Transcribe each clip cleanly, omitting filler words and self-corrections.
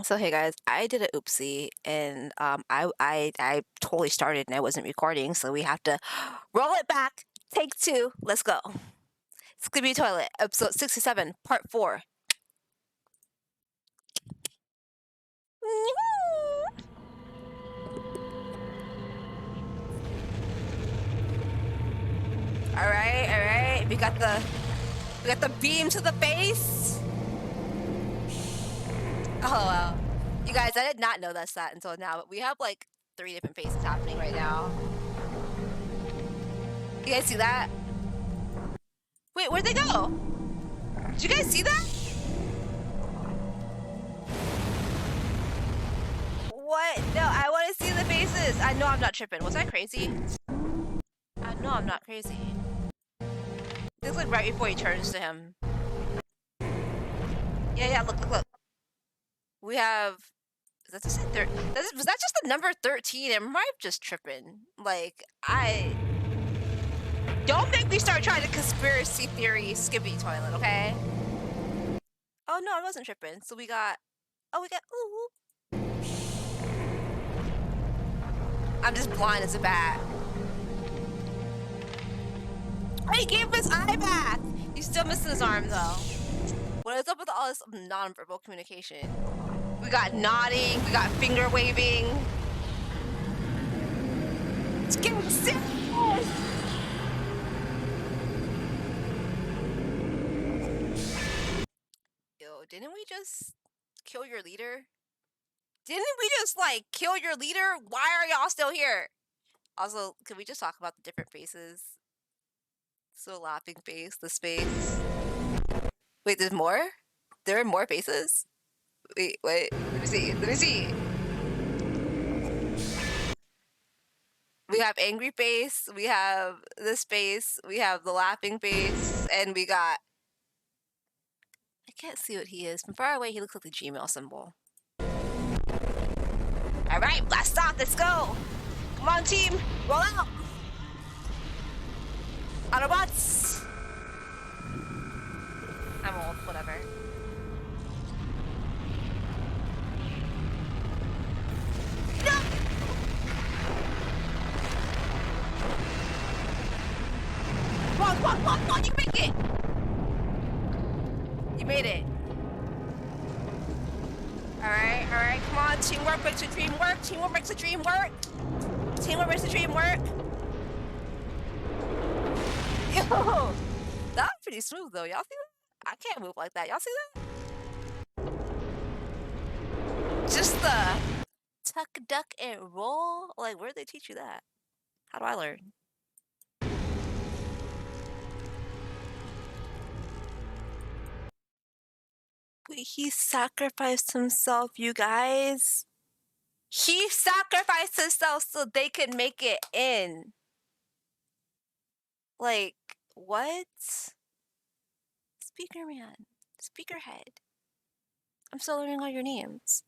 So hey guys, I did a oopsie and I totally started and I wasn't recording, so we have to roll it back. Take two. Let's go. Skibidi Toilet, episode 67, part 4. Alright. We got the beam to the face. Oh wow. You guys, I did not know that's that until now, but we have like 3 different faces happening right now. You guys see that? Wait, where'd they go? Did you guys see that? What? No, I want to see the faces. I know I'm not tripping. Was I crazy? I know I'm not crazy. This is like right before he turns to him. Yeah, look. We have... Is that just was that just the number 13? Am I just tripping? Like, I... Don't make me start trying to conspiracy theory Skibidi Toilet, okay? Oh, no, I wasn't tripping. So we got... Oh, we got... Ooh. I'm just blind as a bat. He gave him his eye back! He's still missing his arm, though. What is up with all this non-verbal communication? We got nodding, we got finger waving. It's getting serious! Yo, didn't we just kill your leader? Didn't we just, like, kill your leader? Why are y'all still here? Also, can we just talk about the different faces? So laughing face, this face. Wait, there's more? There are more faces? Wait, let me see. We have angry face, we have this face, we have the laughing face, and we got... I can't see what he is. From far away, he looks like the Gmail symbol. Alright, blast off, let's go! Come on, team, roll out! Autobots! I'm old, whatever. No! Come on, you make it! You made it. Alright, come on, teamwork makes the dream work, teamwork makes the dream work! Teamwork makes the dream work! Yo! That was pretty smooth though, y'all see that? I can't move like that, y'all see that? Just the tuck, duck, and roll? Like, where'd they teach you that? How do I learn? Wait, he sacrificed himself, you guys. He sacrificed himself so they could make it in. Like, what? Speaker man. Speakerhead. I'm still learning all your names.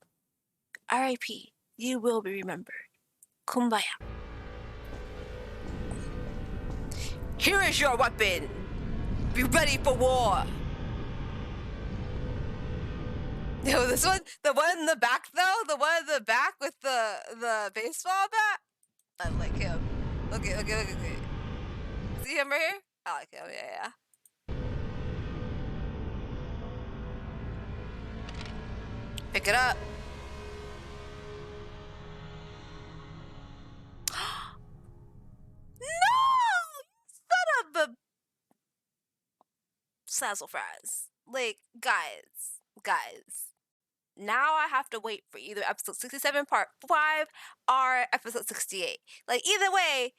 R.I.P. You will be remembered. Kumbaya. Here is your weapon. Be ready for war. Yo, this one, the one in the back though, the one in the back with the baseball bat, I like him. Okay. See him right here? I like him, yeah. Pick it up. No! You son of a sazzle fries. Like, guys. Now I have to wait for either episode 67 part 5 or episode 68. Like, either way,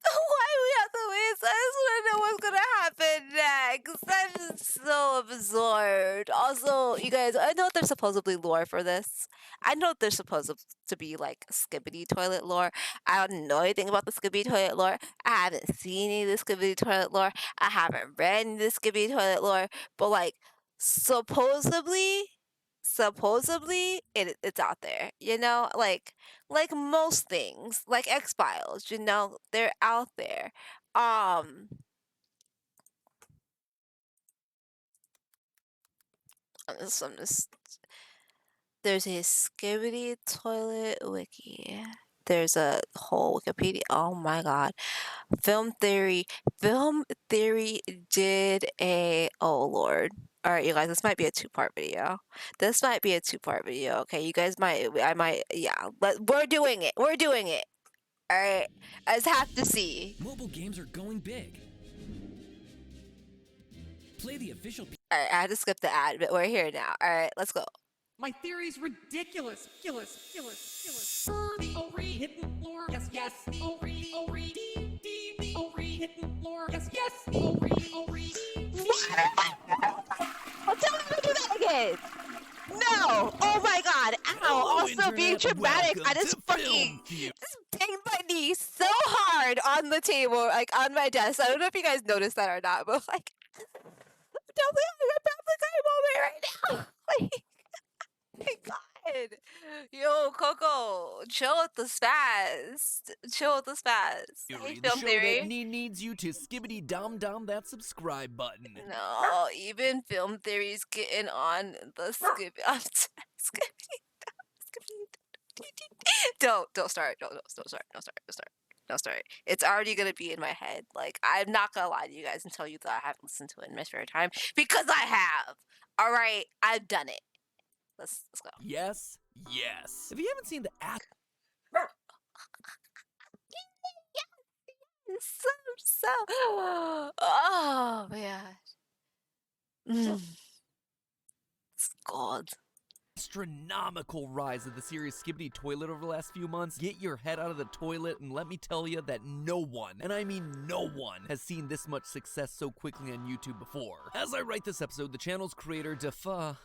why do we have to wait? So I just want to know what's gonna happen next. I'm just so absorbed. Also, you guys, I know there's supposedly lore for this. I know there's supposed to be like Skibidi Toilet lore. I don't know anything about the Skibidi Toilet lore. I haven't seen any of the Skibidi Toilet lore. I haven't read any of the Skibidi Toilet lore. But like, supposedly it's out there, you know, like most things, like X-Files, you know, they're out there. I'm just there's a Skibidi Toilet wiki. There's a whole Wikipedia. Oh my god. Film Theory. Film Theory did a. Oh lord. All right, you guys. This might be a two-part video. This might be a two-part video. Okay, you guys might. I might. Yeah. We're doing it. We're doing it. All right. I just have to see. Mobile games are going big. Play the official. All right. I had to skip the ad, but we're here now. All right. Let's go. My theory's ridiculous. Ori hitting floor. Yes. Ori. Hitting floor. Yes. Ori. Well, tell me to do that again. No. Oh my god. Ow. Hello, Also Internet. being traumatic. I Welcome just to fucking Film just banged my knee so hard on the table, like on my desk. I don't know if you guys noticed that or not, but like, I'm definitely having a Paprika moment right now. Like, my god. Yo, Coco, chill with the spaz. Chill with the spaz. Hey, The Film show Theory. that needs you to skibbity dom that subscribe button. No, even Film Theory's getting on the Don't start. Don't start. It's already gonna be in my head. Like, I'm not gonna lie to you guys and tell you that I haven't listened to it in my spare time, because I have. All right, I've done it. Let's go. Yes. If you haven't seen the So. Oh my gosh. It's God. astronomical rise of the series Skibidi Toilet over the last few months, get your head out of the toilet and let me tell you that no one, and I mean no one, has seen this much success so quickly on YouTube before. As I write this episode, the channel's creator,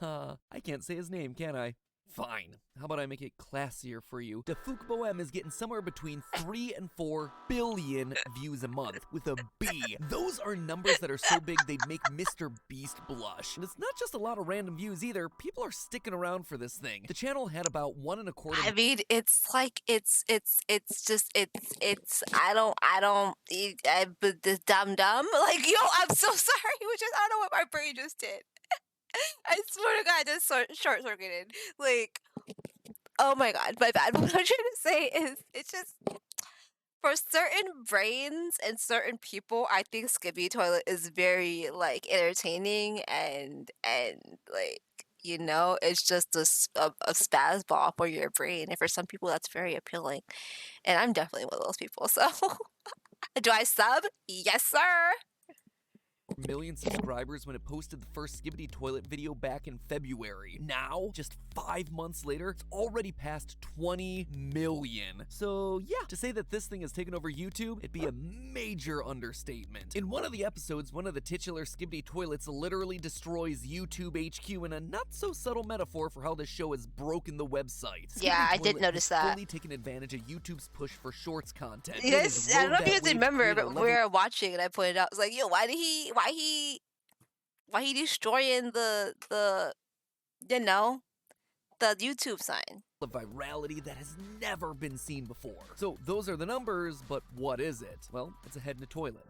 I can't say his name, can I? Fine. How about I make it classier for you? Defuk Bohem is getting somewhere between 3 and 4 billion views a month, with a B. Those are numbers that are so big they'd make Mr. Beast blush. And it's not just a lot of random views either. People are sticking around for this thing. The channel had about 1.25. I mean, it's like it's but this dumb like, yo, I'm so sorry. I don't know what my brain just did. I swear to God, I just short circuited. Like, oh my God, my bad. What I'm trying to say is, it's just, for certain brains and certain people, I think Skibidi Toilet is very, like, entertaining and like, you know, it's just a spaz ball for your brain. And for some people, that's very appealing. And I'm definitely one of those people. So, do I sub? Yes, sir. Million subscribers when it posted the first Skibidi Toilet video back in February. Now, just 5 months later, it's already past 20 million. So yeah, to say that this thing has taken over YouTube, it'd be a major understatement. In one of the episodes, one of the titular Skibidi Toilets literally destroys YouTube HQ in a not so subtle metaphor for how this show has broken the website. Yeah, I Skibidi did Toilet notice has that. fully taken advantage of YouTube's push for shorts content. Yes, I don't know if you guys remember, but we were watching and I pointed out, I was like, yo, why he destroying the you know, the YouTube sign? A virality that has never been seen before. So those are the numbers, but what is it? Well, it's a head in a toilet.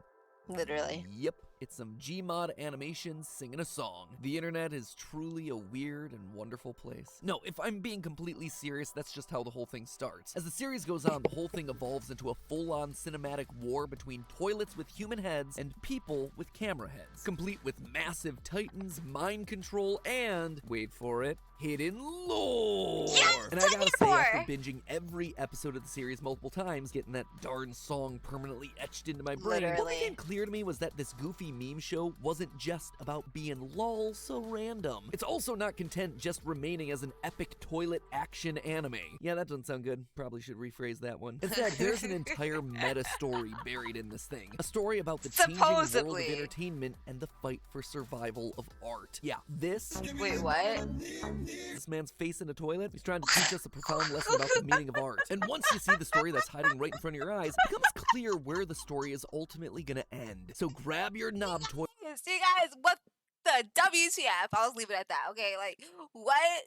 Literally. Yep, it's some Gmod animations singing a song. The internet is truly a weird and wonderful place. No, if I'm being completely serious, that's just how the whole thing starts. As the series goes on, the whole thing evolves into a full-on cinematic war between toilets with human heads and people with camera heads, complete with massive titans, mind control, and, wait for it, hidden lore! Yes, and I gotta say, after binging every episode of the series multiple times, getting that darn song permanently etched into my brain, what became clear to me was that this goofy meme show wasn't just about being lol so random. It's also not content just remaining as an epic toilet action anime. Yeah, that doesn't sound good. Probably should rephrase that one. Instead, there's an entire meta story buried in this thing. A story about the changing world of entertainment and the fight for survival of art. Yeah, this... Wait, what? This man's face in a toilet. He's trying to teach us a profound lesson about the meaning of art. And once you see the story that's hiding right in front of your eyes, it becomes clear where the story is ultimately gonna end. So grab your knob toy. See, guys, what the WTF? I'll leave it at that, okay? Like, what?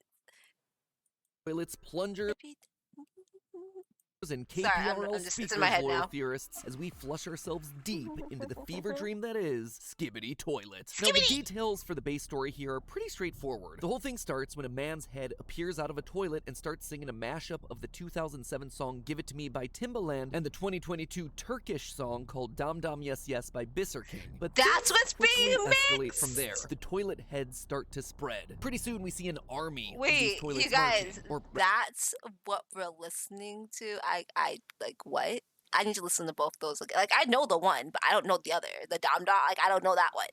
Toilets, plungers, and Sorry, KPRL I'm just, it's speakers, in my head loyal now. theorists, as we flush ourselves deep into the fever dream that is Skibidi Toilet. Now, the details for the base story here are pretty straightforward. The whole thing starts when a man's head appears out of a toilet and starts singing a mashup of the 2007 song Give It To Me by Timbaland and the 2022 Turkish song called Dam Dam Yes Yes by Bisser King. But That's things what's being quickly escalate from mixed! there. The toilet heads start to spread. Pretty soon we see an army of these Wait, toilets you guys, marching, or that's what we're listening to? I like, what? I need to listen to both those again. Like, I know the one, but I don't know the other. The Dom Dom, like, I don't know that one.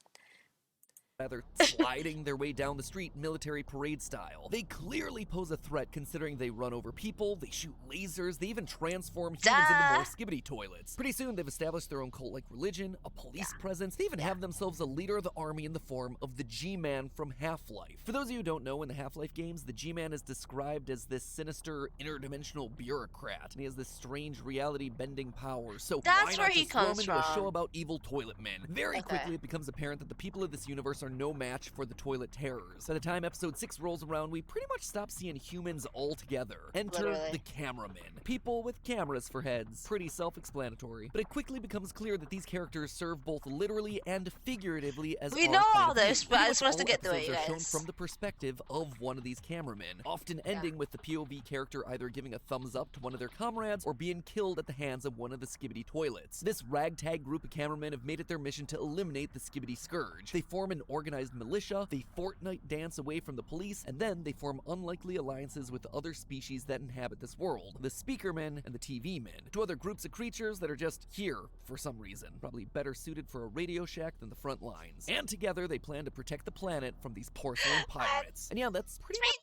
rather sliding their way down the street military parade style. They clearly pose a threat considering they run over people, they shoot lasers, they even transform humans into more Skibidi toilets. Pretty soon they've established their own cult-like religion, a police presence, they even have themselves a leader of the army in the form of the G-Man from Half-Life. For those of you who don't know, in the Half-Life games, the G-Man is described as this sinister, interdimensional bureaucrat, and he has this strange reality-bending power, so That's why where not he just throw him comes into a show from. about evil toilet men? Very Okay. quickly it becomes apparent that the people of this universe are no match for the toilet terrors. By the time episode 6 rolls around, we pretty much stop seeing humans altogether. Enter Literally. the cameramen. People with cameras for heads. Pretty self-explanatory. But it quickly becomes clear that these characters serve both literally and figuratively as We our know point all of view. this, but Pretty I just much want us to all get through it, episodes you are shown guys. from the perspective of one of these cameramen, often ending with the POV character either giving a thumbs up to one of their comrades or being killed at the hands of one of the Skibidi toilets. This ragtag group of cameramen have made it their mission to eliminate the Skibidi scourge. They form an organized militia, they Fortnite dance away from the police, and then they form unlikely alliances with other species that inhabit this world, the Speakermen and the TV Men, two other groups of creatures that are just here for some reason, probably better suited for a Radio Shack than the front lines. And together they plan to protect the planet from these porcelain pirates. And yeah, that's pretty much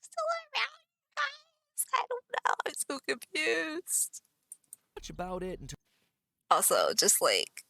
Still around, guys? I don't know. I'm so confused. about it in Also, just like,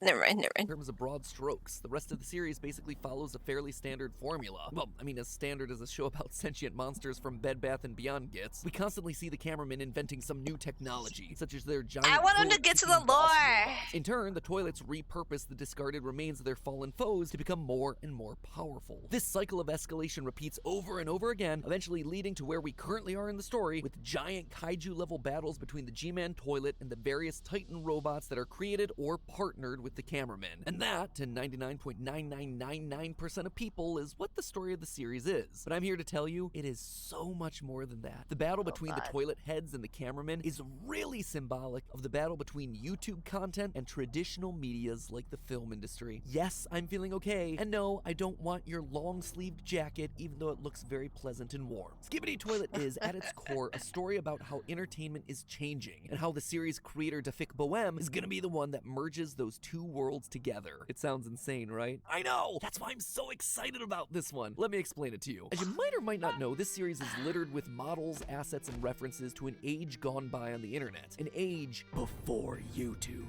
never mind. terms of broad strokes. The rest of the series basically follows a fairly standard formula. Well, I mean, as standard as a show about sentient monsters from Bed Bath & Beyond gets. We constantly see the cameramen inventing some new technology, such as their giant I want them to get to the toilet-kicking boss lore. robots. In turn, the toilets repurpose the discarded remains of their fallen foes to become more and more powerful. This cycle of escalation repeats over and over again, eventually leading to where we currently are in the story, with giant kaiju-level battles between the G-Man toilet and the various Titan robots that are created or partnered with the cameramen. And that, to 99.9999% of people, is what the story of the series is. But I'm here to tell you, it is so much more than that. The battle between the God. toilet heads and the cameramen is really symbolic of the battle between YouTube content and traditional medias like the film industry. Yes, I'm feeling okay, and no, I don't want your long-sleeved jacket, even though it looks very pleasant and warm. Skibidi Toilet is, at its core, a story about how entertainment is changing, and how the series creator Dafik Bohem is gonna be the one that merges those two worlds together. It sounds insane, right? I know! That's why I'm so excited about this one. Let me explain it to you. As you might or might not know, this series is littered with models, assets, and references to an age gone by on the internet. An age before YouTube.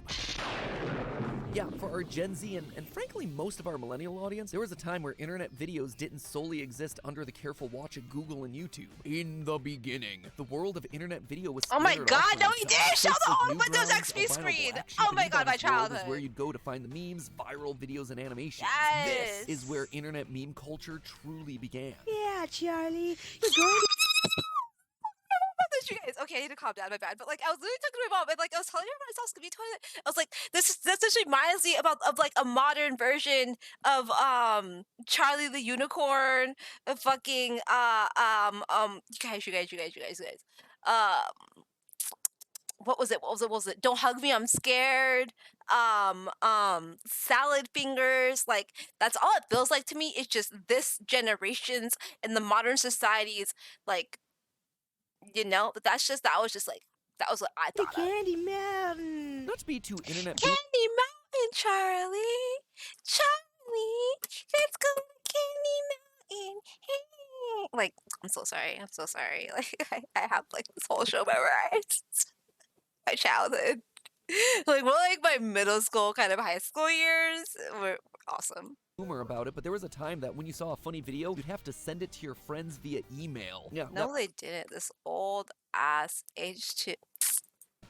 Yeah, for our Gen Z and frankly most of our millennial audience, there was a time where internet videos didn't solely exist under the careful watch of Google and YouTube. In the beginning, the world of internet video was Oh my splintered God, off from no, each you other. did! Show Sites the like old Windows Newgrounds, XP albino screen! black sheep, Oh and my God, my Anybody's World is childhood. where you'd go to find the memes, viral videos, and animations. Yes. This is where internet meme culture truly began. Yeah, Charlie, you're going to You guys, okay, I need to calm down, my bad. But like, I was literally talking to my mom, and like, I was telling her when I saw Skibidi Toilet, I was like, this just reminds me of like a modern version of Charlie the Unicorn, of fucking you guys. What was it? Don't hug me, I'm scared. Salad fingers. Like, that's all it feels like to me. It's just this generation's and the modern society's, like, but that was what I thought of. Candy Mountain. Not to be too internet Candy Mountain, Charlie. Let's go to Candy Mountain. Hey. Like, I'm so sorry. Like, I have like this whole show memorized. My childhood. Like, more like my middle school, kind of high school years were awesome. rumor about it, but there was a time that when you saw a funny video, you'd have to send it to your friends via email. Yeah, No, they didn't. This old ass H2.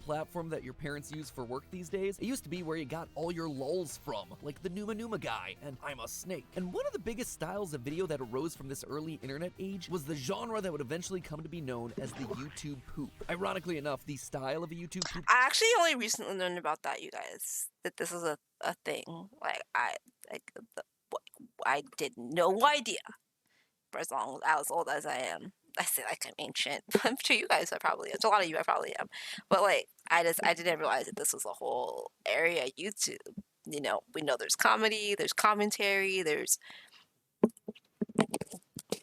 platform that your parents use for work these days. It used to be where you got all your lulz from, like the Numa Numa guy and I'm a Snake. And one of the biggest styles of video that arose from this early internet age was the genre that would eventually come to be known as the YouTube poop. Ironically enough, the style of a YouTube poop I actually only recently learned about that, you guys. That this is a thing. Like I did no idea. For as long as old as I am. I say like I'm ancient. I'm sure you guys are probably. It's a lot of you I probably am. But like I didn't realize that this was a whole area of YouTube. You know, we know there's comedy, there's commentary, there's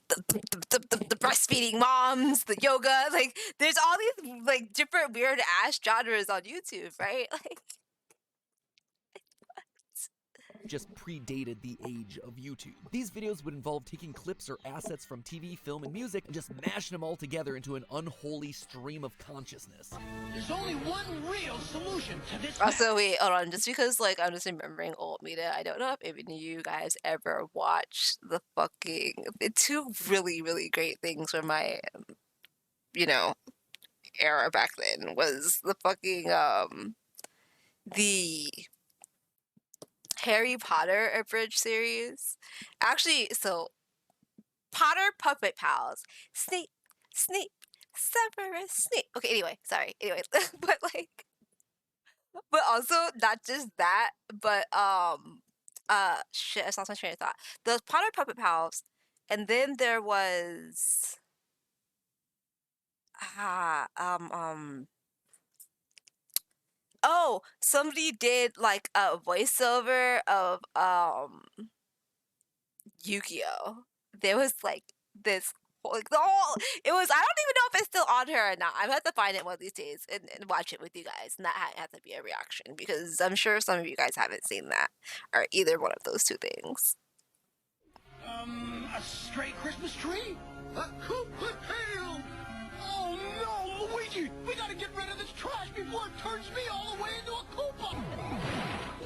the breastfeeding moms, the yoga, like there's all these like different weird ass genres on YouTube, right? Like just predated the age of YouTube. These videos would involve taking clips or assets from TV, film, and music and just mashing them all together into an unholy stream of consciousness. There's only one real solution to this. also wait, hold on, just because like I'm just remembering old media, I don't know if any of you guys ever watched the fucking two really, really great things from my era back then was the fucking the Harry Potter abridged series. Actually, so Potter Puppet Pals. Snape, Severus Snape. Okay, anyway, sorry. Anyway, but also not just that, but shit, I lost my train of thought. The Potter Puppet Pals, and then there was oh, somebody did like a voiceover of Yu-Gi-Oh! There was like this like the whole it was I don't even know if it's still on her or not. I'm gonna have to find it one of these days and watch it with you guys, and that has to be a reaction because I'm sure some of you guys haven't seen that or either one of those two things. A stray Christmas tree? A Koopa tail! Oh no, Luigi! We gotta get rid of this trash before it turns me all the way into a Koopa!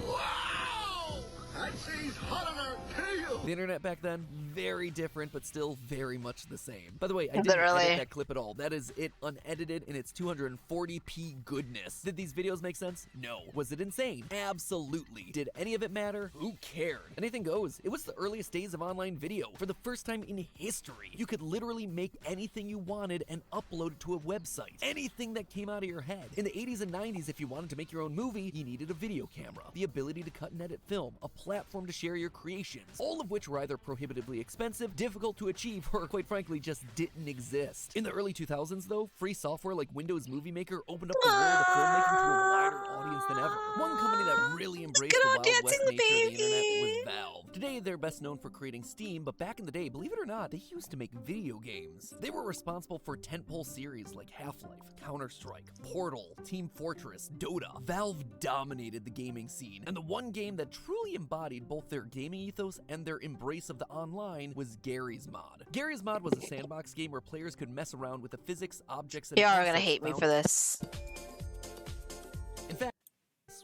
Wow! I'd say he's hot on our tail! The internet back then, very different, but still very much the same. By the way, I didn't Literally. edit that clip at all. That is it unedited in its 240p goodness. Did these videos make sense? No. Was it insane? Absolutely. Did any of it matter? Who cared? Anything goes. It was the earliest days of online video. For the first time in history, you could literally make anything you wanted and upload it to a website. Anything that came out of your head. In the 80s and 90s, if you wanted to make your own movie, you needed a video camera, the ability to cut and edit film, a platform to share your creations, all of which were either prohibitively expensive, difficult to achieve, or quite frankly just didn't exist. In the early 2000s though, free software like Windows Movie Maker opened up the world of filmmaking to a wider audience than ever. One company that really embraced the Wild West nature of the internet was Valve. Today they're best known for creating Steam, but back in the day, believe it or not, they used to make video games. They were responsible for tentpole series like Half-Life, Counter-Strike, Portal, Team Fortress, Dota. Valve dominated the gaming scene, and the one game that truly embodied both their gaming ethos and their embrace of the online was Garry's Mod. Garry's Mod was a sandbox game where players could mess around with the physics, objects, and Y'all are gonna assets hate me found for this. in fact,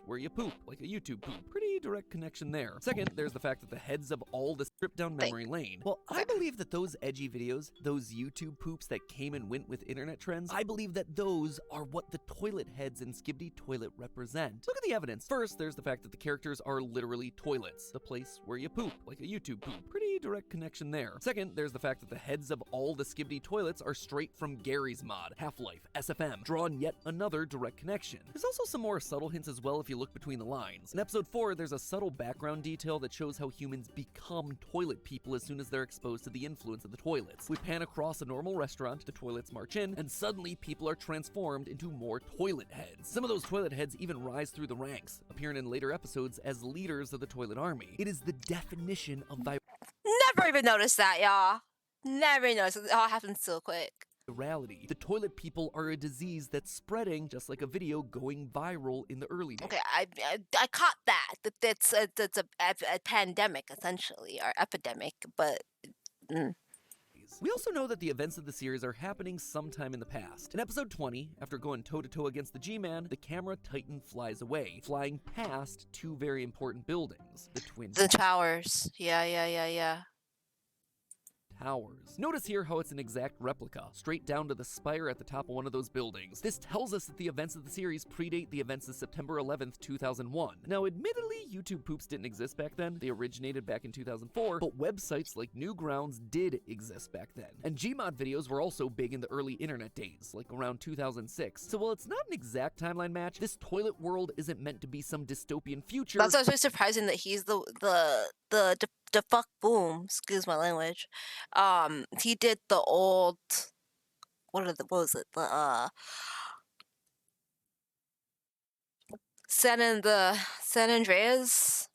where you poop, like a YouTube poop. Pretty direct connection there. Second, there's the fact that the heads of all the stripped down memory lane. Well, I believe that those edgy videos, those YouTube poops that came and went with internet trends, I believe that those are what the toilet heads in Skibidi Toilet represent. Look at the evidence. First, there's the fact that the characters are literally toilets, the place where you poop, like a YouTube poop. Pretty direct connection there. Second, there's the fact that the heads of all the Skibidi Toilets are straight from Garry's Mod, Half-Life, SFM, drawing yet another direct connection. There's also some more subtle hints as well if you look between the lines. In episode 4, there's a subtle background detail that shows how humans become toilet people as soon as they're exposed to the influence of the toilets. We pan across a normal restaurant, the toilets march in, and suddenly people are transformed into more toilet heads. Some of those toilet heads even rise through the ranks, appearing in later episodes as leaders of the toilet army. It is the definition of Never even noticed that, y'all. Never even noticed. It all happened so quick. virality. The toilet people are a disease that's spreading, just like a video going viral in the early days. Okay, I caught that. That's a pandemic essentially, or epidemic, but. We also know that the events of the series are happening sometime in the past. In episode 20, after going toe-to-toe against the G-Man, the camera Titan flies away, flying past two very important buildings. The Twin The towers. Yeah. towers. Notice here how it's an exact replica, straight down to the spire at the top of one of those buildings. This tells us that the events of the series predate the events of September 11th, 2001. Now, admittedly, YouTube poops didn't exist back then. They originated back in 2004, but websites like Newgrounds did exist back then. And Gmod videos were also big in the early internet days, like around 2006. So while it's not an exact timeline match, this toilet world isn't meant to be some dystopian future. That's actually surprising that he's the fuck boom, excuse my language. He did the old, what was it? The San Andreas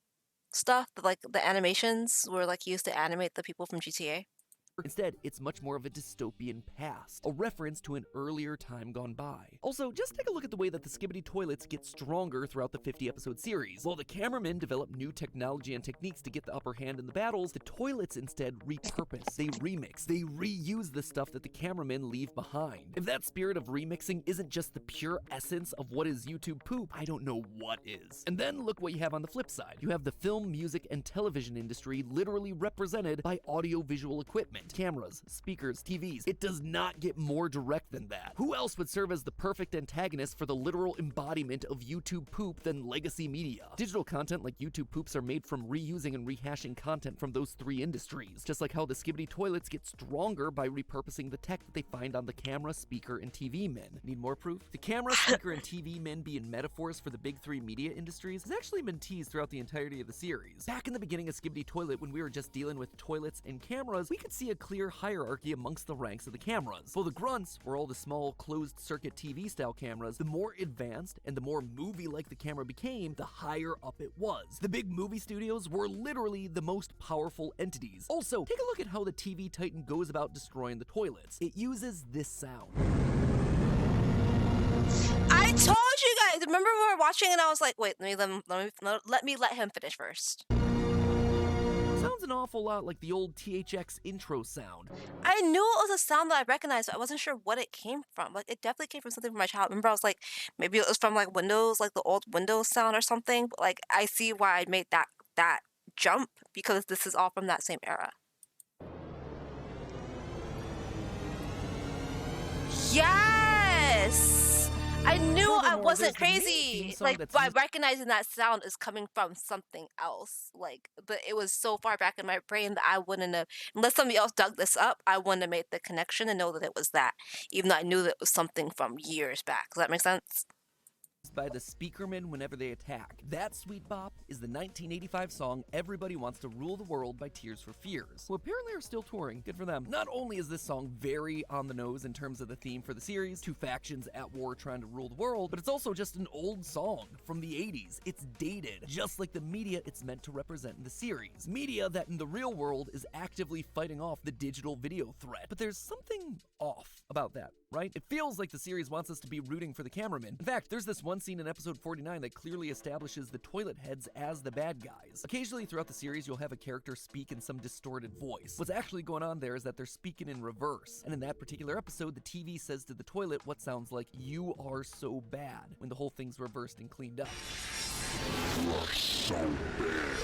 stuff, like the animations were like used to animate the people from GTA. Instead, it's much more of a dystopian past, a reference to an earlier time gone by. Also, just take a look at the way that the Skibidi Toilets get stronger throughout the 50-episode series. While the cameramen develop new technology and techniques to get the upper hand in the battles, the toilets instead repurpose, they remix, they reuse the stuff that the cameramen leave behind. If that spirit of remixing isn't just the pure essence of what is YouTube poop, I don't know what is. And then look what you have on the flip side. You have the film, music, and television industry literally represented by audio-visual equipment. Cameras, speakers, TVs. It does not get more direct than that. Who else would serve as the perfect antagonist for the literal embodiment of YouTube poop than legacy media? Digital content like YouTube poops are made from reusing and rehashing content from those three industries, just like how the Skibidi Toilets get stronger by repurposing the tech that they find on the camera, speaker, and TV men. Need more proof? The camera, speaker, and TV men being metaphors for the big three media industries has actually been teased throughout the entirety of the series. Back in the beginning of Skibidi Toilet, when we were just dealing with toilets and cameras, we could see a clear hierarchy amongst the ranks of the cameras. While the grunts were all the small closed-circuit TV-style cameras, the more advanced and the more movie-like the camera became, the higher up it was. The big movie studios were literally the most powerful entities. Also, take a look at how the TV Titan goes about destroying the toilets. It uses this sound. I told you guys. Remember we were watching and I was like, wait, let me let him finish first. Sounds an awful lot like the old THX intro sound. I knew it was a sound that I recognized, but I wasn't sure what it came from. Like, it definitely came from something from my childhood. Remember, I was like, maybe it was from like Windows, like the old Windows sound or something. But like, I see why I made that jump because this is all from that same era. Yes. I knew I wasn't crazy. Like, by recognizing that sound is coming from something else. Like, but it was so far back in my brain that I wouldn't have, unless somebody else dug this up, I wouldn't have made the connection and know that it was that, even though I knew that it was something from years back. Does that make sense? By the speakermen whenever they attack. That sweet bop is the 1985 song Everybody Wants to Rule the World by Tears for Fears, who apparently are still touring. Good for them. Not only is this song very on the nose in terms of the theme for the series, two factions at war trying to rule the world, but it's also just an old song from the 80s. It's dated, just like the media it's meant to represent in the series. Media that in the real world is actively fighting off the digital video threat. But there's something off about that, right? It feels like the series wants us to be rooting for the cameramen. In fact, there's this one scene in episode 49 that clearly establishes the toilet heads as the bad guys. Occasionally throughout the series, you'll have a character speak in some distorted voice. What's actually going on there is that they're speaking in reverse. And in that particular episode, the TV says to the toilet what sounds like, "You are so bad," when the whole thing's reversed and cleaned up. You are so bad.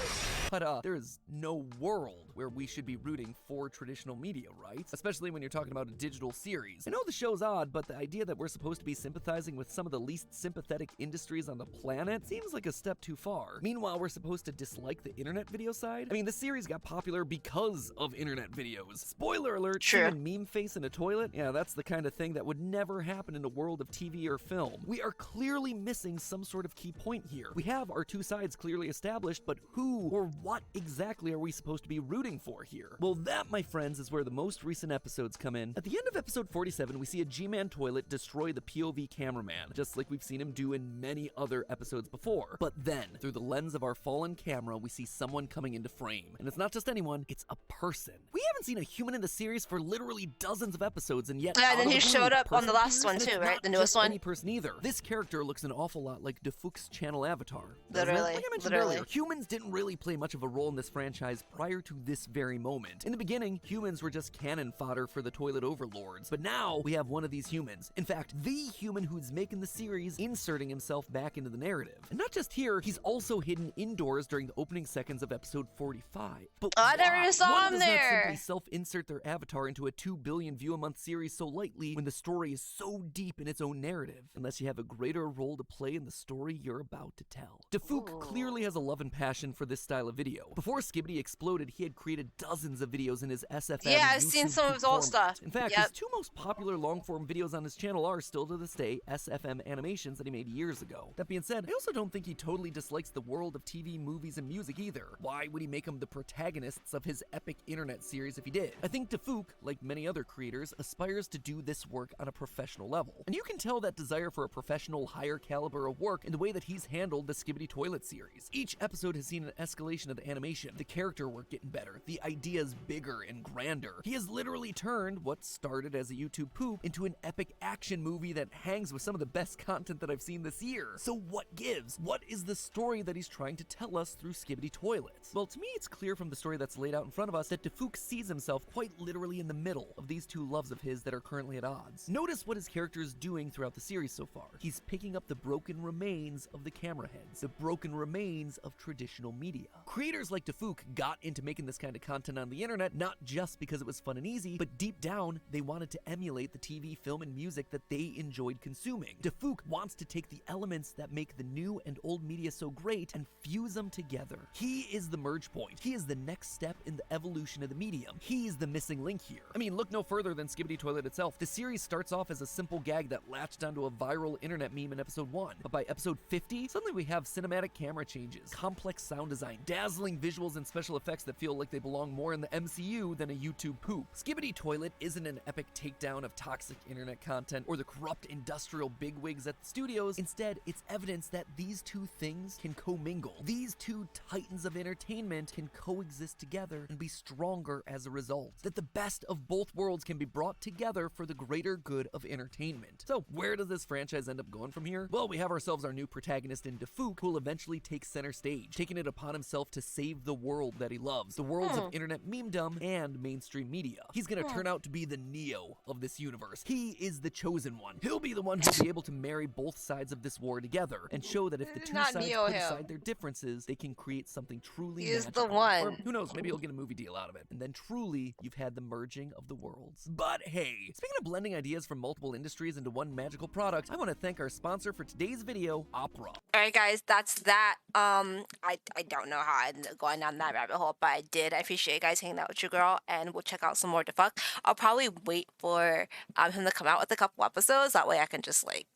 But there is no world where we should be rooting for traditional media, right? Especially when you're talking about a digital series. I know the show's odd, but the idea that we're supposed to be sympathizing with some of the least sympathetic industries on the planet seems like a step too far. Meanwhile, we're supposed to dislike the internet video side? I mean, the series got popular because of internet videos. Spoiler alert, sure. Seeing a meme face in a toilet? Yeah, that's the kind of thing that would never happen in a world of TV or film. We are clearly missing some sort of key point here. We have our two sides clearly established, but who or what exactly are we supposed to be rooting for here? Well, that, my friends, is where the most recent episodes come in. At the end of episode 47, we see a G-Man toilet destroy the POV cameraman, just like we've seen him do in many other episodes before. But then, through the lens of our fallen camera, we see someone coming into frame. And it's not just anyone, it's a person. We haven't seen a human in the series for literally dozens of episodes, and yet yeah, then he showed up on the last one too, right? The newest one. Any person either. This character looks an awful lot like DeFook's channel avatar. Literally, like I mentioned literally. earlier, humans didn't really play much much of a role in this franchise prior to this very moment. In the beginning, humans were just cannon fodder for the toilet overlords, but now we have one of these humans. In fact, the human who's making the series inserting himself back into the narrative. And not just here, he's also hidden indoors during the opening seconds of episode 45. But I never why? saw One him does not there. simply self-insert their avatar into a 2 billion view a month series so lightly when the story is so deep in its own narrative, unless you have a greater role to play in the story you're about to tell. Defuk clearly has a love and passion for this style of video. Before Skibidi exploded, he had created dozens of videos in his SFM Yeah, I've seen YouTube some of his old format. stuff. In fact, Yep. his two most popular long-form videos on his channel are still to this day SFM animations that he made years ago. That being said, I also don't think he totally dislikes the world of TV, movies, and music either. Why would he make them the protagonists of his epic internet series if he did? I think Defuk, like many other creators, aspires to do this work on a professional level. And you can tell that desire for a professional, higher caliber of work in the way that he's handled the Skibidi Toilet series. Each episode has seen an escalation of the animation, the character work getting better, the ideas bigger and grander. He has literally turned what started as a YouTube poop into an epic action movie that hangs with some of the best content that I've seen this year. So what gives? What is the story that he's trying to tell us through Skibidi Toilets? Well, to me, it's clear from the story that's laid out in front of us that Defuk sees himself quite literally in the middle of these two loves of his that are currently at odds. Notice what his character is doing throughout the series so far. He's picking up the broken remains of the camera heads, the broken remains of traditional media. Creators like Defuk got into making this kind of content on the internet not just because it was fun and easy, but deep down, they wanted to emulate the TV, film, and music that they enjoyed consuming. Defuk wants to take the elements that make the new and old media so great and fuse them together. He is the merge point. He is the next step in the evolution of the medium. He's the missing link here. I mean, look no further than Skibidi Toilet itself. The series starts off as a simple gag that latched onto a viral internet meme in episode 1. But by episode 50, suddenly we have cinematic camera changes, complex sound design, dazzling visuals and special effects that feel like they belong more in the MCU than a YouTube poop. Skibidi Toilet isn't an epic takedown of toxic internet content or the corrupt industrial bigwigs at the studios. Instead, it's evidence that these two things can commingle. These two titans of entertainment can coexist together and be stronger as a result. That the best of both worlds can be brought together for the greater good of entertainment. So, where does this franchise end up going from here? Well, we have ourselves our new protagonist in Defuk, who will eventually take center stage, taking it upon himself to save the world that he loves, the worlds of internet memedom and mainstream media. He's gonna turn out to be the Neo of this universe. He is the chosen one. He'll be the one who'll be able to marry both sides of this war together and show that if the two Not sides Neo put him. aside their differences, they can create something truly He is the magical. one. Or who knows, maybe he'll get a movie deal out of it. And then truly, you've had the merging of the worlds. But hey, speaking of blending ideas from multiple industries into one magical product, I want to thank our sponsor for today's video, Opera. Alright guys, that's that. I don't know how I ended up going down that rabbit hole, but I did. I appreciate you guys hanging out with your girl, and we'll check out some more Defuk. I'll probably wait for him to come out with a couple episodes. That way I can just like,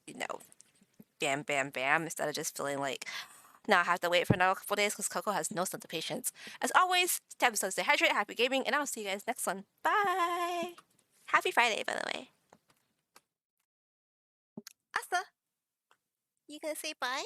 bam, bam, bam, instead of just feeling like now I have to wait for another couple days because Coco has no sense of patience. As always, stay episode, stay hydrated, happy gaming, and I'll see you guys next one. Bye! Happy Friday, by the way. Asa, you gonna say bye?